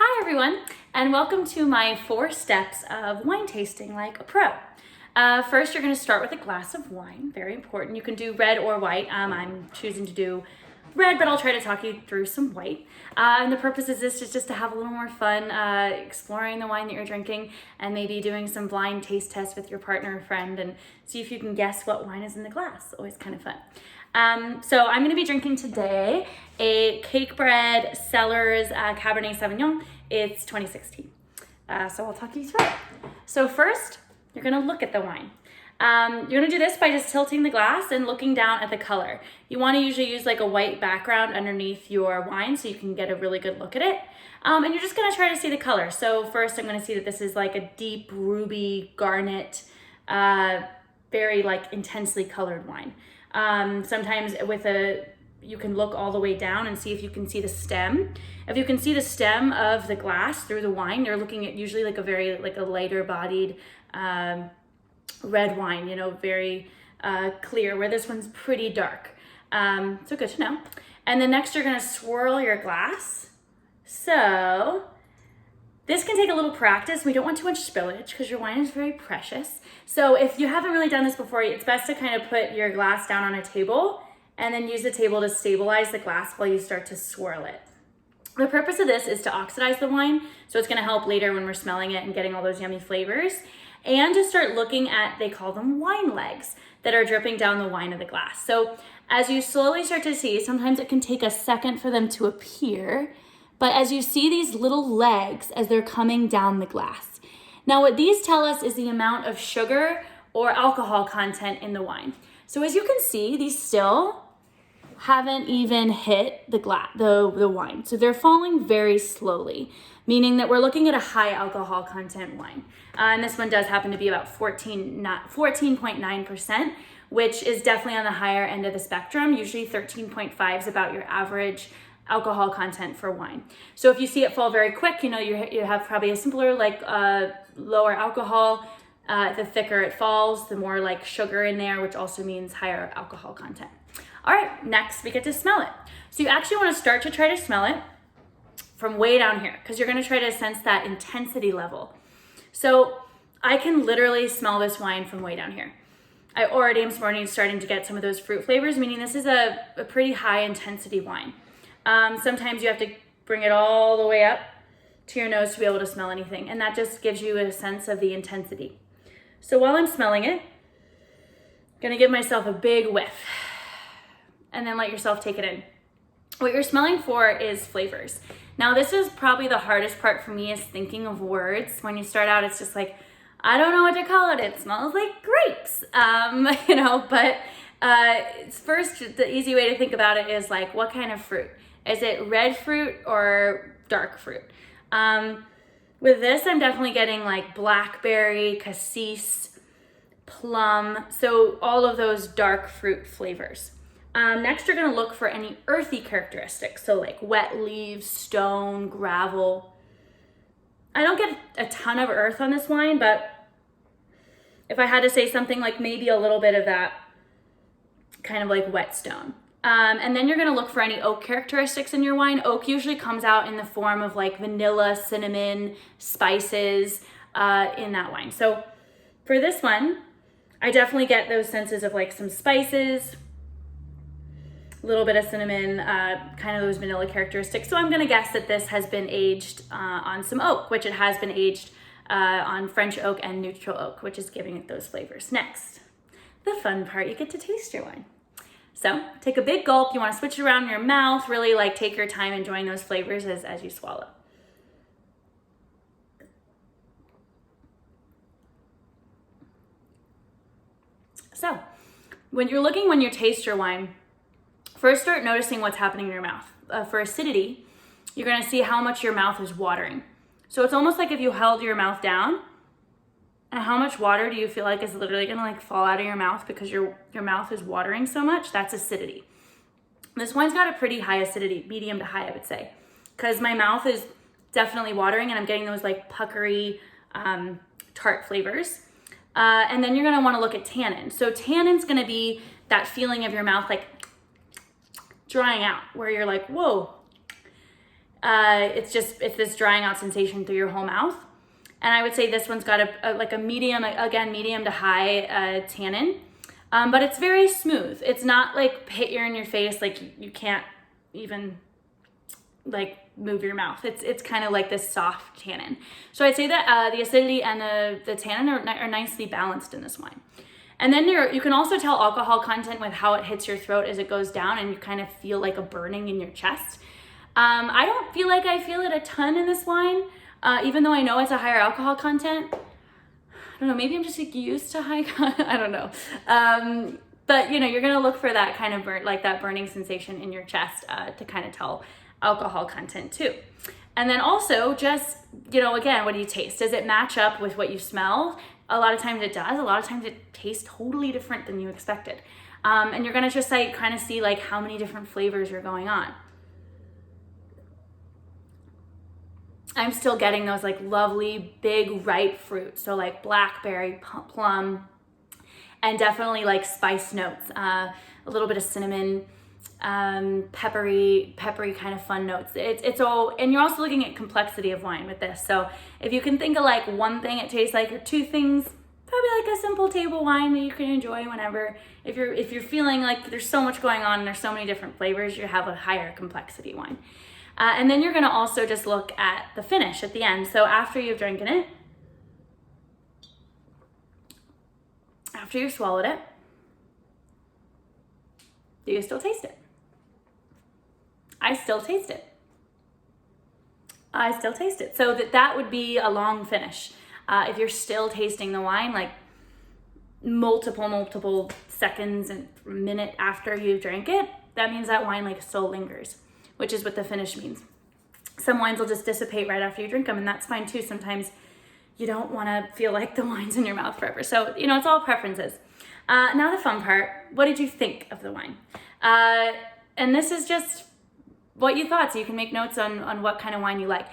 Hi everyone, and welcome to my 4 steps of wine tasting like a pro. First, you're going to start with a glass of wine, very important. You can do red or white. I'm choosing to do red, but I'll try to talk you through some white. And the purpose of this is just to have a little more fun exploring the wine that you're drinking and maybe doing some blind taste tests with your partner or friend and see if you can guess what wine is in the glass. Always kind of fun. So I'm going to be drinking today a Cakebread Cellars Cabernet Sauvignon. It's 2016. So I'll talk you through it. So first, you're going to look at the wine. You're going to do this by just tilting the glass and looking down at the color. You want to usually use like a white background underneath your wine so you can get a really good look at it. And you're just going to try to see the color. So first, I'm going to see that this is like a deep ruby garnet, very like intensely colored wine. Sometimes you can look all the way down and see if you can see the stem. If you can see the stem of the glass through the wine, you're looking at usually like a lighter bodied red wine, very clear, where this one's pretty dark. So good to know. And then next you're gonna swirl your glass. So this can take a little practice. We don't want too much spillage because your wine is very precious. So if you haven't really done this before, it's best to kind of put your glass down on a table and then use the table to stabilize the glass while you start to swirl it. The purpose of this is to oxidize the wine, so it's gonna help later when we're smelling it and getting all those yummy flavors, and to start looking at, they call them wine legs, that are dripping down the wine of the glass. So as you slowly start to see, sometimes it can take a second for them to appear, but as you see these little legs as they're coming down the glass. Now what these tell us is the amount of sugar or alcohol content in the wine. So as you can see, these still haven't even hit the wine. So they're falling very slowly, meaning that we're looking at a high alcohol content wine. And this one does happen to be about 14.9%, which is definitely on the higher end of the spectrum. Usually 13.5 is about your average alcohol content for wine. So if you see it fall very quick, you have probably a simpler, lower alcohol. The thicker it falls, the more like sugar in there, which also means higher alcohol content. All right, next we get to smell it. So you actually want to start to try to smell it from way down here because you're going to try to sense that intensity level. So I can literally smell this wine from way down here. I already am starting to get some of those fruit flavors, meaning this is a pretty high intensity wine. Sometimes you have to bring it all the way up to your nose to be able to smell anything, and that just gives you a sense of the intensity. So while I'm smelling it, I'm gonna give myself a big whiff and then let yourself take it in. What you're smelling for is flavors. Now this is probably the hardest part for me, is thinking of words. When you start out, it's just like, I don't know what to call it. It smells like grapes, but first, the easy way to think about it is like, what kind of fruit? Is it red fruit or dark fruit? With this, I'm definitely getting like blackberry, cassis, plum, so all of those dark fruit flavors. Next, you're gonna look for any earthy characteristics, so like wet leaves, stone, gravel. I don't get a ton of earth on this wine, but if I had to say something, like maybe a little bit of that kind of like wet stone. And then you're gonna look for any oak characteristics in your wine. Oak usually comes out in the form of like vanilla, cinnamon, spices in that wine. So for this one, I definitely get those senses of like some spices, a little bit of cinnamon, kind of those vanilla characteristics. So I'm gonna guess that this has been aged on some oak, which it has been aged on French oak and neutral oak, which is giving it those flavors. Next, the fun part, you get to taste your wine. So take a big gulp. You want to switch it around in your mouth, really like take your time enjoying those flavors as you swallow. So when you taste your wine, first start noticing what's happening in your mouth. For acidity, you're going to see how much your mouth is watering. So it's almost like if you held your mouth down, and how much water do you feel like is literally gonna like fall out of your mouth because your mouth is watering so much? That's acidity. This wine's got a pretty high acidity, medium to high, I would say, because my mouth is definitely watering and I'm getting those like puckery, tart flavors. And then you're gonna wanna look at tannin. So tannin's gonna be that feeling of your mouth like drying out, where you're like, whoa. It's this drying out sensation through your whole mouth. And I would say this one's got a medium, again, medium to high tannin. But it's very smooth. It's not like hit you in your face, like you can't even like move your mouth. It's kind of like this soft tannin. So I'd say that the acidity and the tannin are nicely balanced in this wine. And then you can also tell alcohol content with how it hits your throat as it goes down, and you kind of feel like a burning in your chest. I don't feel like I feel it a ton in this wine, even though I know it's a higher alcohol content. I don't know, maybe I'm just like used to high I don't know. But you're gonna look for that kind of that burning sensation in your chest to kind of tell alcohol content too. And then also just, again, what do you taste? Does it match up with what you smell? A lot of times it does. A lot of times it tastes totally different than you expected. And you're gonna just like kind of see like how many different flavors are going on. I'm still getting those like lovely big ripe fruit. So like blackberry, plum, and definitely like spice notes, a little bit of cinnamon, peppery kind of fun notes. It's all, and you're also looking at complexity of wine with this. So if you can think of like one thing it tastes like, or two things, probably like a simple table wine that you can enjoy whenever. If you're feeling like there's so much going on and there's so many different flavors, you have a higher complexity wine. And then you're gonna also just look at the finish at the end. So after you've drinking it, after you've swallowed it, do you still taste it? I still taste it. I still taste it. So that would be a long finish. If you're still tasting the wine, like multiple seconds and minute after you drank it, that means that wine like still lingers, which is what the finish means. Some wines will just dissipate right after you drink them, and that's fine too. Sometimes you don't want to feel like the wine's in your mouth forever. So, it's all preferences. Now the fun part, what did you think of the wine? And this is just what you thought, so you can make notes on what kind of wine you like.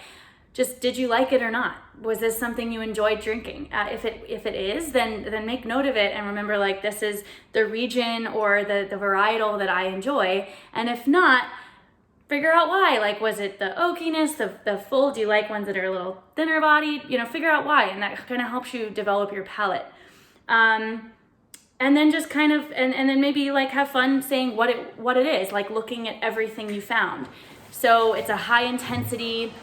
Just, did you like it or not? Was this something you enjoyed drinking? If it is, then make note of it and remember, like, this is the region or the varietal that I enjoy. And if not, figure out why. Like, was it the oakiness, the full? Do you like ones that are a little thinner bodied? Figure out why, and that kind of helps you develop your palate. And then just kind of, and then maybe like have fun saying what it is, like looking at everything you found. So it's a high intensity,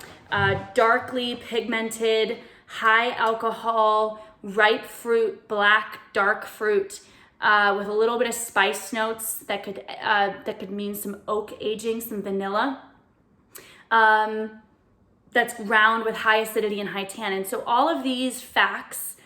darkly pigmented, high alcohol, ripe fruit, black, dark fruit, with a little bit of spice notes that could mean some oak aging, some vanilla. That's round with high acidity and high tannin. So all of these facts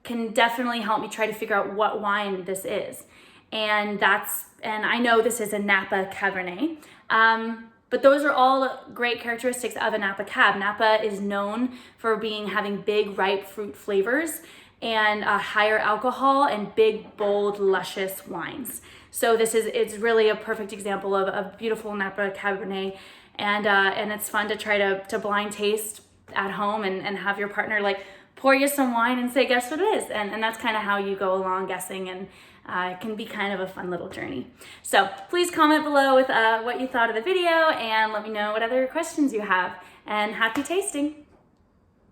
can definitely help me try to figure out what wine this is. And I know this is a Napa Cabernet, but those are all great characteristics of a Napa Cab. Napa is known for having big, ripe fruit flavors and higher alcohol and big, bold, luscious wines. So it's really a perfect example of a beautiful Napa Cabernet, and it's fun to try to blind taste at home and have your partner like pour you some wine and say, guess what it is? And that's kind of how you go along guessing, and it can be kind of a fun little journey. So please comment below with what you thought of the video, and let me know what other questions you have, and happy tasting.